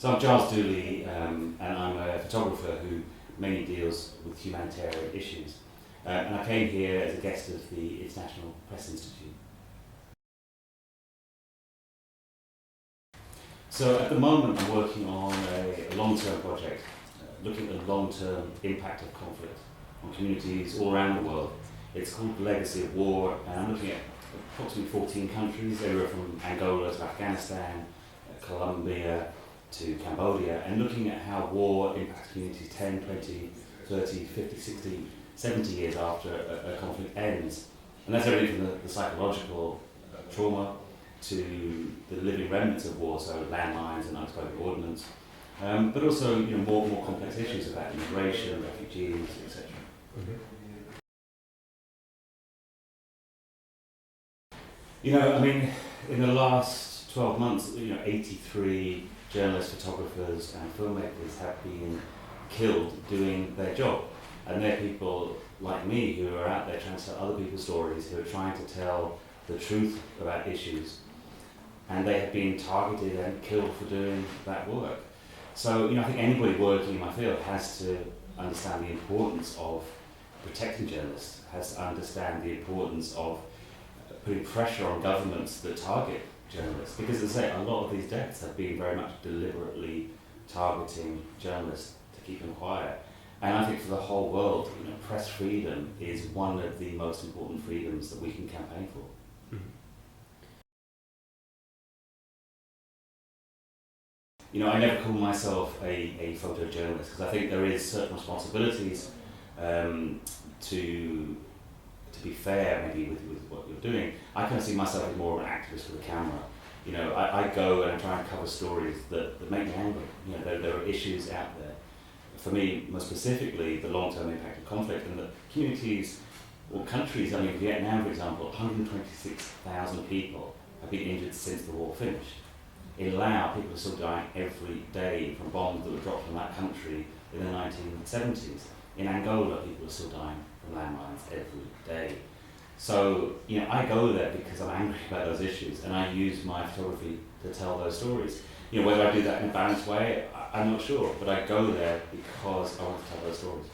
So I'm Giles Duley, and I'm a photographer who mainly deals with humanitarian issues. And I came here as a guest of the International Press Institute. So at the moment I'm working on a long-term project, looking at the long-term impact of conflict on communities all around the world. It's called The Legacy of War, and I'm looking at approximately 14 countries, everywhere from Angola to Afghanistan, Colombia to Cambodia, and looking at how war impacts communities 10, 20, 30, 50, 60, 70 years after a conflict ends. And that's everything from the psychological trauma to the living remnants of war, so landmines and unexploded ordnance, but also more complex issues about immigration, refugees, etc. In the last 12 months, 83 journalists, photographers and filmmakers have been killed doing their job. And they're people like me who are out there trying to tell other people's stories, who are trying to tell the truth about issues. And they have been targeted and killed for doing that work. So, I think anybody working in my field has to understand the importance of protecting journalists, has to understand the importance of putting pressure on governments that target journalists. Because as I say, a lot of these deaths have been very much deliberately targeting journalists to keep them quiet. And I think for the whole world, press freedom is one of the most important freedoms that we can campaign for. I never call myself a photojournalist because I think there is certain responsibilities to be fair maybe with what you're doing. I kind of see myself as more of an activist with a camera. I go and I try and cover stories that make me angry. There are issues out there. For me, more specifically, the long-term impact of conflict and the communities or countries, Vietnam, for example, 126,000 people have been injured since the war finished. In Laos, people are still dying every day from bombs that were dropped on that country in the 1970s. In Angola, people are still dying from landmines every day. So, I go there because I'm angry about those issues, and I use my photography to tell those stories. Whether I do that in a balanced way, I'm not sure, but I go there because I want to tell those stories.